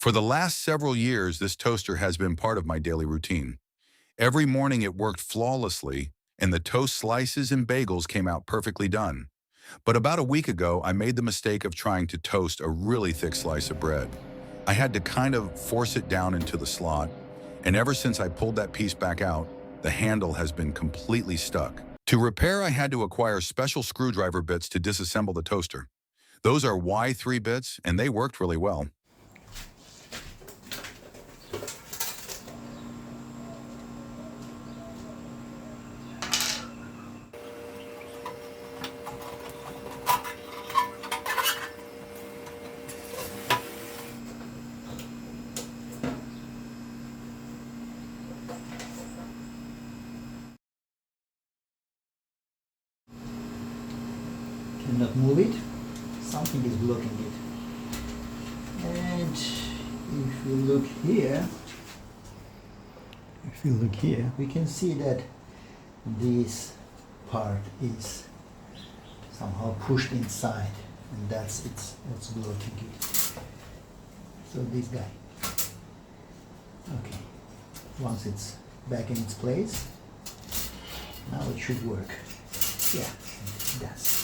For the last several years, this toaster has been part of my daily routine. Every morning it worked flawlessly, and the toast slices and bagels came out perfectly done. But about a week ago, I made the mistake of trying to toast a really thick slice of bread. I had to kind of force it down into the slot, and ever since I pulled that piece back out, the handle has been completely stuck. To repair, I had to acquire special screwdriver bits to disassemble the toaster. Those are Y3 bits, and they worked really well. Cannot move it. Something is blocking it. And if you look here, we can see that this part is somehow pushed inside, and that's what's blocking it. So this guy. Okay. Once it's back in its place, now it should work. Yeah, it does.